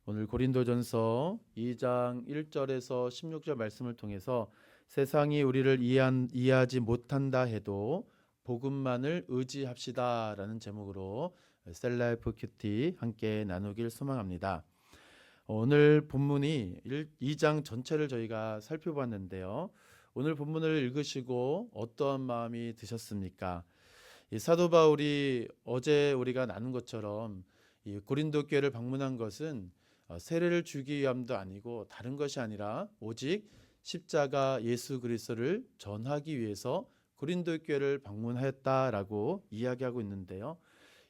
오늘 고린도전서 2장 1절에서 16절 말씀을 통해서 세상이 우리를 이해하지 못한다 해도 복음만을 의지합시다라는 제목으로 셀라이프 큐티 함께 나누길 소망합니다. 오늘 본문이 2장 전체를 저희가 살펴봤는데요. 오늘 본문을 읽으시고 어떠한 마음이 드셨습니까? 이 사도 바울이 어제 우리가 나눈 것처럼 이 고린도 교회를 방문한 것은 세례를 주기 위함도 아니고 다른 것이 아니라 오직 십자가 예수 그리스도를 전하기 위해서 고린도 교회를 방문하였다라고 이야기하고 있는데요.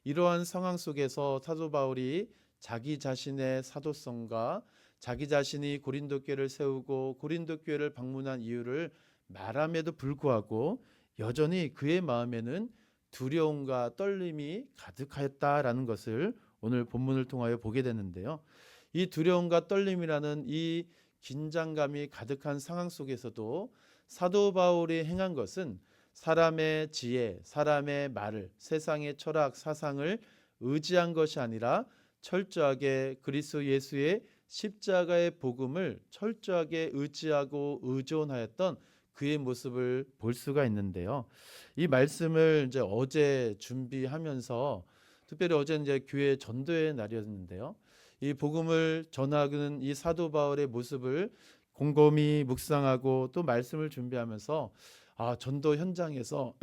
이러한 상황 속에서 사도 바울이 자기 자신의 사도성과 자기 자신이 고린도 교회를 세우고 고린도 교회를 방문한 이유를 말함에도 불구하고 여전히 그의 마음에는 두려움과 떨림이 가득하였다라는 것을 오늘 본문을 통하여 보게 되는데요. 이 두려움과 떨림이라는 이 긴장감이 가득한 상황 속에서도 사도 바울이 행한 것은 사람의 지혜, 사람의 말을, 세상의 철학, 사상을 의지한 것이 아니라 철저하게 그리스도 예수의 십자가의 복음을 철저하게 의지하고 의존하였던 그의 모습을 볼 수가 있는데요. 이 말씀을 이제 어제 준비하면서 특별히 어제 이제 교회 전도의 날이었는데요. 이 복음을 전하는 이 사도 바울의 모습을 곰곰이 묵상하고 또 말씀을 준비하면서 전도 현장에서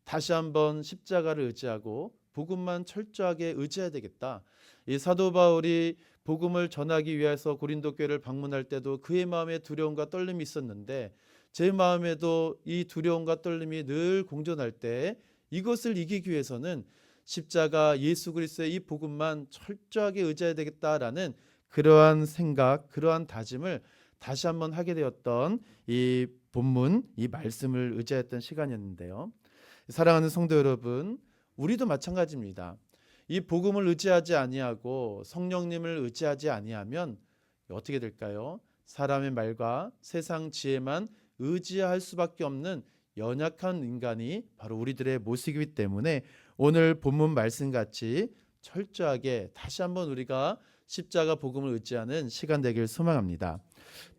다시 한번 십자가를 의지하고 복음만 철저하게 의지해야 되겠다. 이 사도 바울이 복음을 전하기 위해서 고린도 교회를 방문할 때도 그의 마음에 두려움과 떨림이 있었는데 제 마음에도 이 두려움과 떨림이 늘 공존할 때 이것을 이기기 위해서는 십자가 예수 그리스도의 이 복음만 철저하게 의지해야 되겠다라는 그러한 생각, 그러한 다짐을 다시 한번 하게 되었던 이 본문, 이 말씀을 의지했던 시간이었는데요. 사랑하는 성도 여러분, 우리도 마찬가지입니다. 이 복음을 의지하지 아니하고 성령님을 의지하지 아니하면 어떻게 될까요? 사람의 말과 세상 지혜만 의지할 수밖에 없는 연약한 인간이 바로 우리들의 모습이기 때문에 오늘 본문 말씀같이 철저하게 다시 한번 우리가 십자가 복음을 의지하는 시간 되길 소망합니다.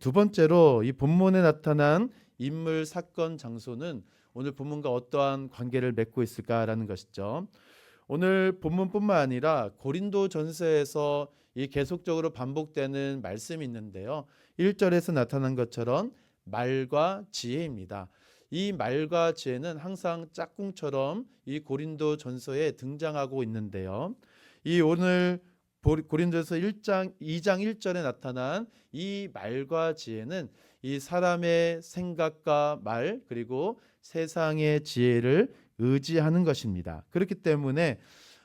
두 번째로 이 본문에 나타난 인물, 사건, 장소는 오늘 본문과 어떠한 관계를 맺고 있을까라는 것이죠. 오늘 본문뿐만 아니라 고린도 전서에서 이 계속적으로 반복되는 말씀이 있는데요. 1절에서 나타난 것처럼 말과 지혜입니다. 이 말과 지혜는 항상 짝꿍처럼 이 고린도 전서에 등장하고 있는데요. 이 오늘 고린도서 2장 1절에 나타난 이 말과 지혜는 이 사람의 생각과 말 그리고 세상의 지혜를 의지하는 것입니다. 그렇기 때문에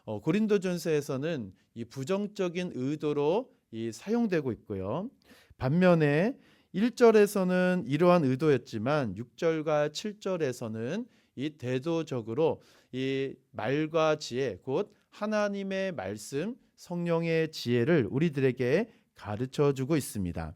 고린도전서에서는 이 부정적인 의도로 사용되고 있고요. 반면에 1절에서는 이러한 의도였지만 6절과 7절에서는 이 대도적으로 이 말과 지혜 곧 하나님의 말씀 성령의 지혜를 우리들에게 가르쳐 주고 있습니다.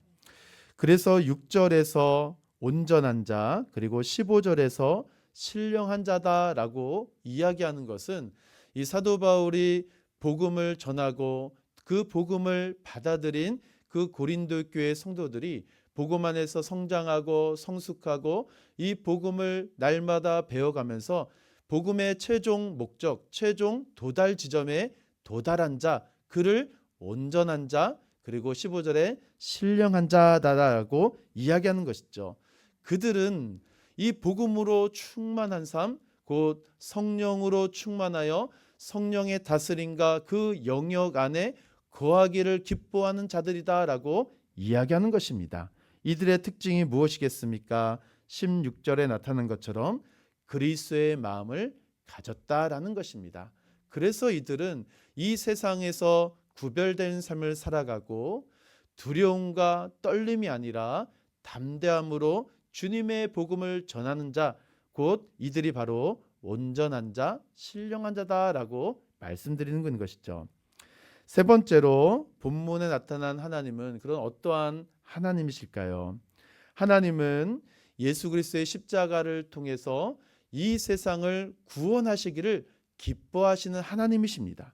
그래서 6절에서 온전한 자 그리고 15절에서 신령한 자다라고 이야기하는 것은 이 사도 바울이 복음을 전하고 그 복음을 받아들인 그 고린도 교회 성도들이 복음 안에서 성장하고 성숙하고 이 복음을 날마다 배워가면서 복음의 최종 목적, 최종 도달 지점에 도달한 자, 그를 온전한 자, 그리고 15절에 신령한 자다라고 이야기하는 것이죠. 그들은 이 복음으로 충만한 삶, 곧 성령으로 충만하여 성령의 다스림과 그 영역 안에 거하기를 기뻐하는 자들이다라고 이야기하는 것입니다. 이들의 특징이 무엇이겠습니까? 16절에 나타난 것처럼 그리스도의 마음을 가졌다라는 것입니다. 그래서 이들은 이 세상에서 구별된 삶을 살아가고 두려움과 떨림이 아니라 담대함으로 주님의 복음을 전하는 자, 곧 이들이 바로 온전한 자, 신령한 자다라고 말씀드리는 것이죠. 세 번째로 본문에 나타난 하나님은 그런 어떠한 하나님이실까요? 하나님은 예수 그리스도의 십자가를 통해서 이 세상을 구원하시기를 기뻐하시는 하나님이십니다.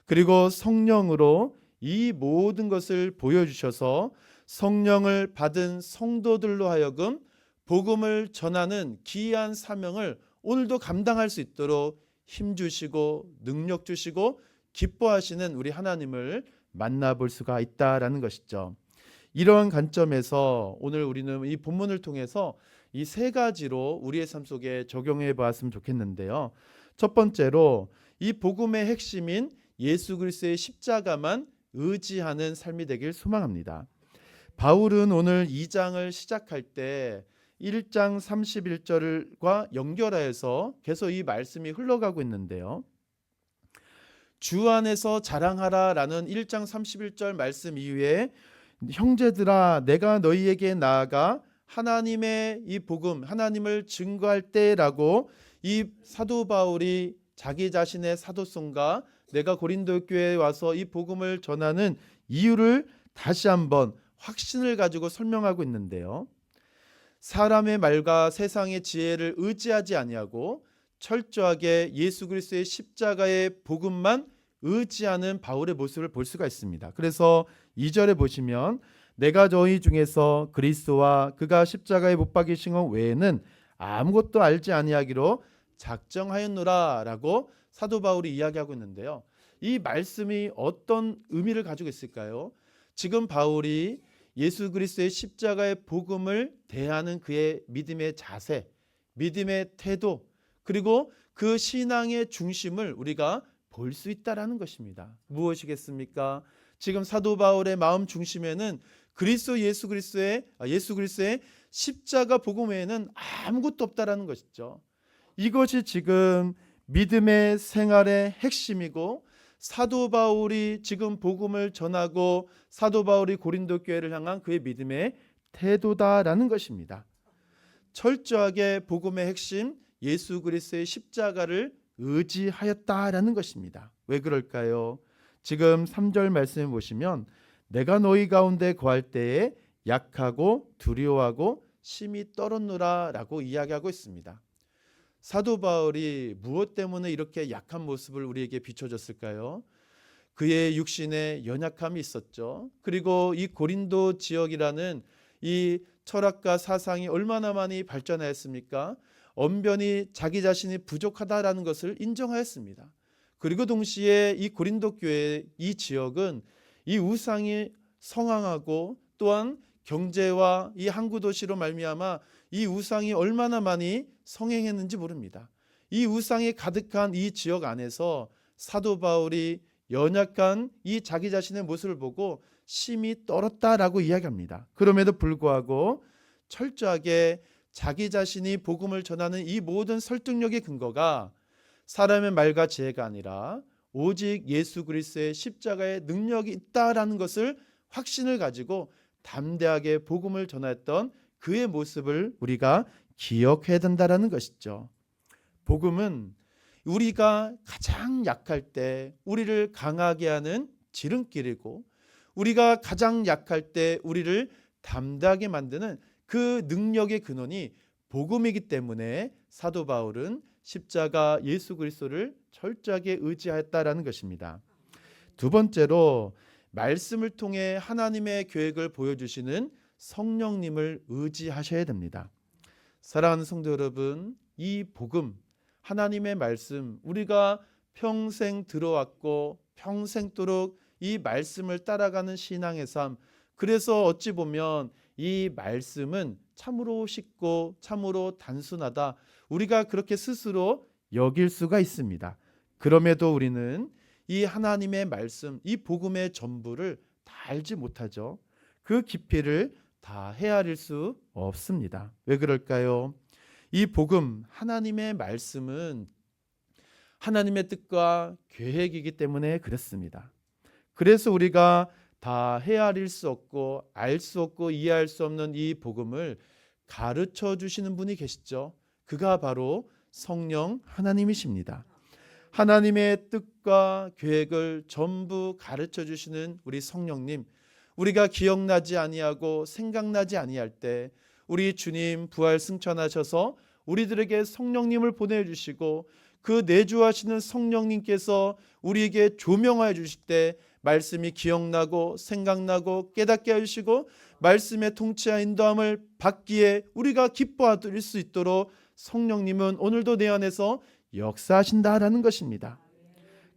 그리고 성령으로 이 모든 것을 보여주셔서 성령을 받은 성도들로 하여금 복음을 전하는 귀한 사명을 오늘도 감당할 수 있도록 힘주시고 능력 주시고 기뻐하시는 우리 하나님을 만나볼 수가 있다라는 것이죠. 이러한 관점에서 오늘 우리는 이 본문을 통해서 이 세 가지로 우리의 삶 속에 적용해 보았으면 좋겠는데요. 첫 번째로 이 복음의 핵심인 예수 그리스도의 십자가만 의지하는 삶이 되길 소망합니다. 바울은 오늘 2장을 시작할 때 1장 31절과 연결하여서 계속 이 말씀이 흘러가고 있는데요. 주 안에서 자랑하라라는 1장 31절 말씀 이후에 형제들아 내가 너희에게 나아가 하나님의 이 복음 하나님을 증거할 때라고 이 사도 바울이 자기 자신의 사도성과 내가 고린도 교회에 와서 이 복음을 전하는 이유를 다시 한번 확신을 가지고 설명하고 있는데요. 사람의 말과 세상의 지혜를 의지하지 아니하고 철저하게 예수 그리스도의 십자가의 복음만 의지하는 바울의 모습을 볼 수가 있습니다. 그래서 2절에 보시면 내가 너희 중에서 그리스도와 그가 십자가에 못 박히신 것 외에는 아무것도 알지 아니하기로 작정하였노라 라고 사도 바울이 이야기하고 있는데요. 이 말씀이 어떤 의미를 가지고 있을까요? 지금 바울이 예수 그리스도의 십자가의 복음을 대하는 그의 믿음의 자세, 믿음의 태도, 그리고 그 신앙의 중심을 우리가 볼 수 있다라는 것입니다. 무엇이겠습니까? 지금 사도 바울의 마음 중심에는 예수 그리스도의 십자가 복음 외에는 아무것도 없다라는 것이죠. 이것이 지금 믿음의 생활의 핵심이고 사도 바울이 지금 복음을 전하고 사도 바울이 고린도 교회를 향한 그의 믿음의 태도다라는 것입니다. 철저하게 복음의 핵심 예수 그리스도의 십자가를 의지하였다라는 것입니다. 왜 그럴까요? 지금 3절 말씀을 보시면 내가 너희 가운데 거할 때에 약하고 두려워하고 심히 떨었노라 라고 이야기하고 있습니다. 사도 바울이 무엇 때문에 이렇게 약한 모습을 우리에게 비춰줬을까요? 그의 육신에 연약함이 있었죠. 그리고 이 고린도 지역이라는 이 철학과 사상이 얼마나 많이 발전하였습니까? 언변이 자기 자신이 부족하다라는 것을 인정하였습니다. 그리고 동시에 이 고린도 교회 이 지역은 이 우상이 성황하고 또한 경제와 이 항구 도시로 말미암아 이 우상이 얼마나 많이 성행했는지 모릅니다. 이 우상이 가득한 이 지역 안에서 사도 바울이 연약한 이 자기 자신의 모습을 보고 심히 떨었다라고 이야기합니다. 그럼에도 불구하고 철저하게 자기 자신이 복음을 전하는 이 모든 설득력의 근거가 사람의 말과 지혜가 아니라 오직 예수 그리스도의 십자가의 능력이 있다라는 것을 확신을 가지고 담대하게 복음을 전했던 그의 모습을 우리가 기억해야 된다라는 것이죠. 복음은 우리가 가장 약할 때 우리를 강하게 하는 지름길이고 우리가 가장 약할 때 우리를 담대하게 만드는 그 능력의 근원이 복음이기 때문에 사도 바울은 십자가 예수 그리스도를 철저하게 의지하였다라는 것입니다. 두 번째로 말씀을 통해 하나님의 계획을 보여주시는 성령님을 의지하셔야 됩니다. 사랑하는 성도 여러분, 이 복음, 하나님의 말씀, 우리가 평생 들어왔고 평생도록 이 말씀을 따라가는 신앙의 삶, 그래서 어찌 보면 이 말씀은 참으로 쉽고 참으로 단순하다, 우리가 그렇게 스스로 여길 수가 있습니다. 그럼에도 우리는 이 하나님의 말씀, 이 복음의 전부를 다 알지 못하죠. 그 깊이를 다 헤아릴 수 없습니다. 왜 그럴까요? 이 복음, 하나님의 말씀은 하나님의 뜻과 계획이기 때문에 그렇습니다. 그래서 우리가 다 헤아릴 수 없고 알 수 없고 이해할 수 없는 이 복음을 가르쳐 주시는 분이 계시죠. 그가 바로 성령 하나님이십니다. 하나님의 뜻과 계획을 전부 가르쳐 주시는 우리 성령님, 우리가 기억나지 아니하고 생각나지 아니할 때 우리 주님 부활 승천하셔서 우리들에게 성령님을 보내주시고 그 내주하시는 성령님께서 우리에게 조명하여 주실 때 말씀이 기억나고 생각나고 깨닫게 하시고 말씀의 통치와 인도함을 받기에 우리가 기뻐할 수 있도록 성령님은 오늘도 내 안에서 역사하신다라는 것입니다.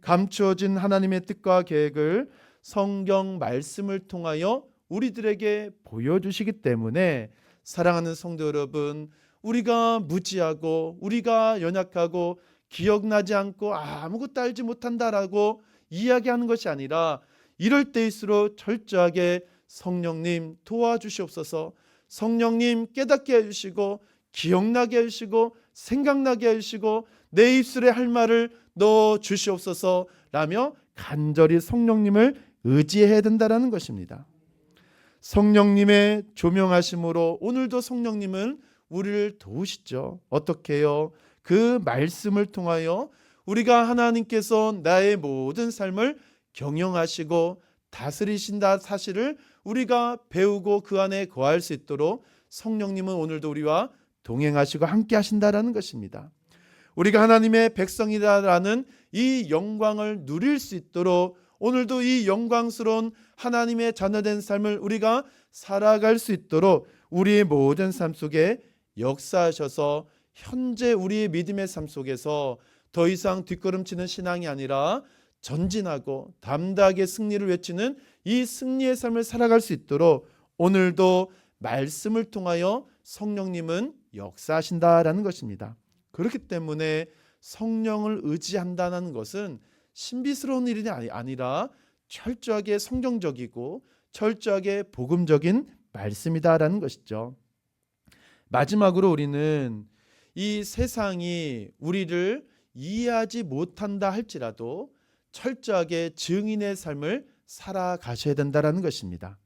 감추어진 하나님의 뜻과 계획을 성경 말씀을 통하여 우리들에게 보여주시기 때문에 사랑하는 성도 여러분, 우리가 무지하고 우리가 연약하고 기억나지 않고 아무것도 알지 못한다라고 이야기하는 것이 아니라 이럴 때일수록 철저하게 성령님 도와주시옵소서, 성령님 깨닫게 해주시고 기억나게 해주시고 생각나게 해주시고 내 입술에 할 말을 넣어 주시옵소서 라며 간절히 성령님을 의지해야 된다는 것입니다. 성령님의 조명하심으로 오늘도 성령님은 우리를 도우시죠. 어떻게 해요? 그 말씀을 통하여 우리가 하나님께서 나의 모든 삶을 경영하시고 다스리신다 사실을 우리가 배우고 그 안에 거할 수 있도록 성령님은 오늘도 우리와 동행하시고 함께 하신다라는 것입니다. 우리가 하나님의 백성이라는 이 영광을 누릴 수 있도록 오늘도 이 영광스러운 하나님의 자녀된 삶을 우리가 살아갈 수 있도록 우리의 모든 삶 속에 역사하셔서 현재 우리의 믿음의 삶 속에서 더 이상 뒷걸음치는 신앙이 아니라 전진하고 담대하게 승리를 외치는 이 승리의 삶을 살아갈 수 있도록 오늘도 말씀을 통하여 성령님은 역사하신다라는 것입니다. 그렇기 때문에 성령을 의지한다는 것은 신비스러운 일이 아니라 철저하게 성경적이고 철저하게 복음적인 말씀이다라는 것이죠. 마지막으로 우리는 이 세상이 우리를 이해하지 못한다 할지라도 철저하게 증인의 삶을 살아가셔야 된다는 것입니다.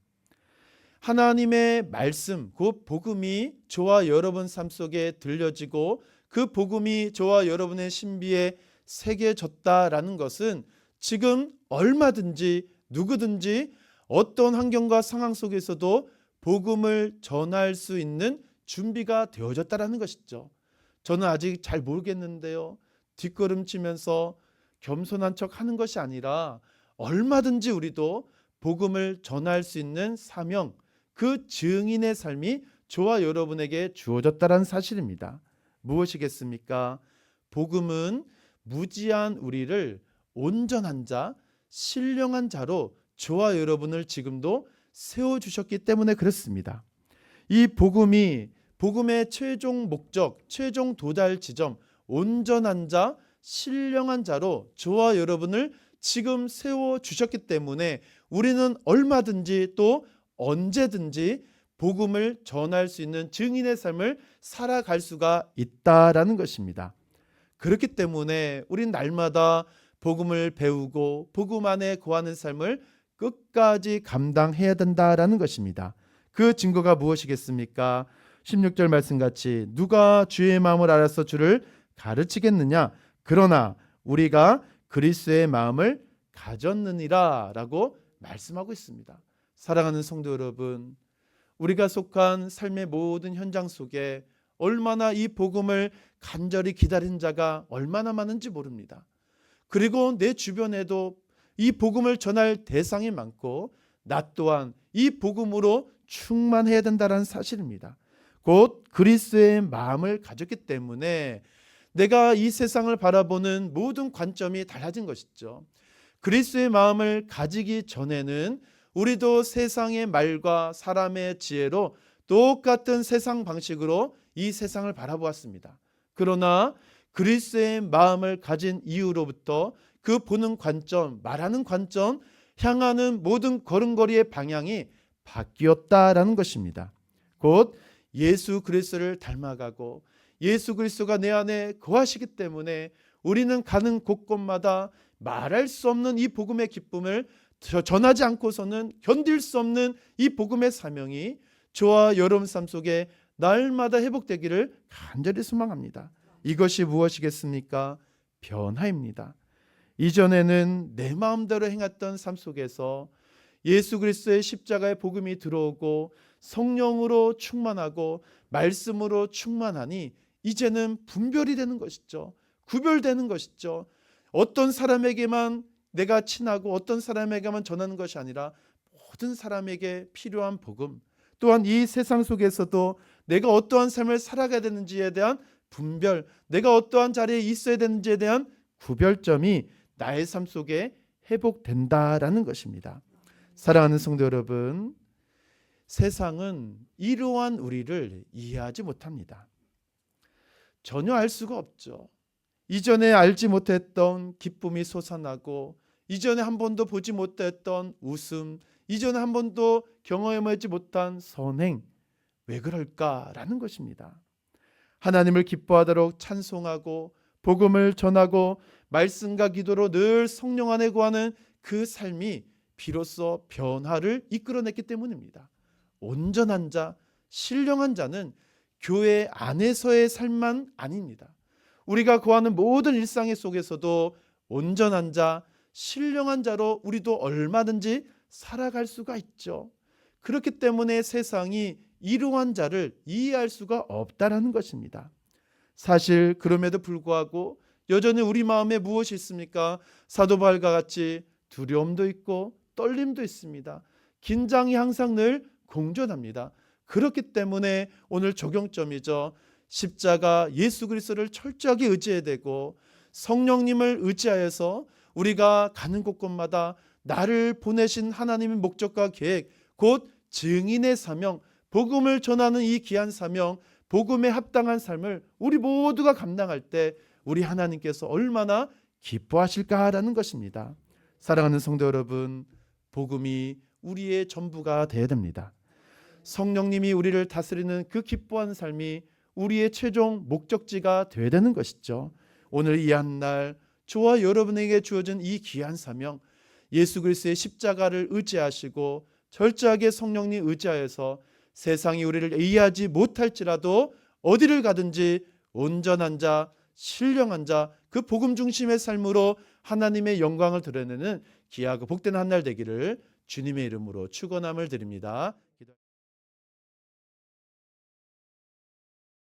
하나님의 말씀, 그 복음이 저와 여러분 삶 속에 들려지고 그 복음이 저와 여러분의 신비에 새겨졌다라는 것은 지금 얼마든지 누구든지 어떤 환경과 상황 속에서도 복음을 전할 수 있는 준비가 되어졌다라는 것이죠. 저는 아직 잘 모르겠는데요. 뒷걸음치면서 겸손한 척 하는 것이 아니라 얼마든지 우리도 복음을 전할 수 있는 사명, 그 증인의 삶이 저와 여러분에게 주어졌다는 사실입니다. 무엇이겠습니까? 복음은 무지한 우리를 온전한 자, 신령한 자로 저와 여러분을 지금도 세워주셨기 때문에 그렇습니다. 이 복음이 복음의 최종 목적, 최종 도달 지점, 온전한 자, 신령한 자로 저와 여러분을 지금 세워주셨기 때문에 우리는 얼마든지 또 언제든지 복음을 전할 수 있는 증인의 삶을 살아갈 수가 있다라는 것입니다. 그렇기 때문에 우린 날마다 복음을 배우고 복음 안에 거하는 삶을 끝까지 감당해야 된다라는 것입니다. 그 증거가 무엇이겠습니까? 16절 말씀같이 누가 주의 마음을 알아서 주를 가르치겠느냐? 그러나 우리가 그리스도의 마음을 가졌느니라 라고 말씀하고 있습니다. 사랑하는 성도 여러분, 우리가 속한 삶의 모든 현장 속에 얼마나 이 복음을 간절히 기다린 자가 얼마나 많은지 모릅니다. 그리고 내 주변에도 이 복음을 전할 대상이 많고 나 또한 이 복음으로 충만해야 된다는 사실입니다. 곧 그리스도의 마음을 가졌기 때문에 내가 이 세상을 바라보는 모든 관점이 달라진 것이죠. 그리스도의 마음을 가지기 전에는 우리도 세상의 말과 사람의 지혜로 똑같은 세상 방식으로 이 세상을 바라보았습니다. 그러나 그리스도의 마음을 가진 이후로부터 그 보는 관점, 말하는 관점, 향하는 모든 걸음걸이의 방향이 바뀌었다라는 것입니다. 곧 예수 그리스도를 닮아가고 예수 그리스도가 내 안에 거하시기 때문에 우리는 가는 곳곳마다 말할 수 없는 이 복음의 기쁨을 전하지 않고서는 견딜 수 없는 이 복음의 사명이 저와 여러분 삶 속에 날마다 회복되기를 간절히 소망합니다. 이것이 무엇이겠습니까? 변화입니다. 이전에는 내 마음대로 행했던 삶 속에서 예수 그리스도의 십자가의 복음이 들어오고 성령으로 충만하고 말씀으로 충만하니 이제는 분별이 되는 것이죠. 구별되는 것이죠. 어떤 사람에게만 내가 친하고 어떤 사람에게만 전하는 것이 아니라 모든 사람에게 필요한 복음, 또한 이 세상 속에서도 내가 어떠한 삶을 살아가야 되는지에 대한 분별, 내가 어떠한 자리에 있어야 되는지에 대한 구별점이 나의 삶 속에 회복된다라는 것입니다. 사랑하는 성도 여러분, 세상은 이러한 우리를 이해하지 못합니다. 전혀 알 수가 없죠. 이전에 알지 못했던 기쁨이 솟아나고, 이전에 한 번도 보지 못했던 웃음, 이전에 한 번도 경험하지 못한 선행, 왜 그럴까라는 것입니다. 하나님을 기뻐하도록 찬송하고 복음을 전하고 말씀과 기도로 늘 성령 안에 구하는 그 삶이 비로소 변화를 이끌어냈기 때문입니다. 온전한 자, 신령한 자는 교회 안에서의 삶만 아닙니다. 우리가 구하는 모든 일상의 속에서도 온전한 자, 신령한 자로 우리도 얼마든지 살아갈 수가 있죠. 그렇기 때문에 세상이 이러한 자를 이해할 수가 없다라는 것입니다. 사실 그럼에도 불구하고 여전히 우리 마음에 무엇이 있습니까? 사도 바울과 같이 두려움도 있고 떨림도 있습니다. 긴장이 항상 늘 공존합니다. 그렇기 때문에 오늘 적용점이죠. 십자가 예수 그리스도를 철저하게 의지해야 되고, 성령님을 의지하여서 우리가 가는 곳곳마다 나를 보내신 하나님의 목적과 계획, 곧 증인의 사명, 복음을 전하는 이 귀한 사명, 복음에 합당한 삶을 우리 모두가 감당할 때 우리 하나님께서 얼마나 기뻐하실까라는 것입니다. 사랑하는 성도 여러분, 복음이 우리의 전부가 되어야 됩니다. 성령님이 우리를 다스리는 그 기뻐하는 삶이 우리의 최종 목적지가 되어야 되는 것이죠. 오늘 이 한 날 저와 여러분에게 주어진 이 귀한 사명, 예수 그리스도의 십자가를 의지하시고 철저하게 성령님 의지하여서 세상이 우리를 이해하지 못할지라도 어디를 가든지 온전한 자, 신령한 자, 그 복음 중심의 삶으로 하나님의 영광을 드러내는 귀하고 복된 한 날 되기를 주님의 이름으로 축원함을 드립니다.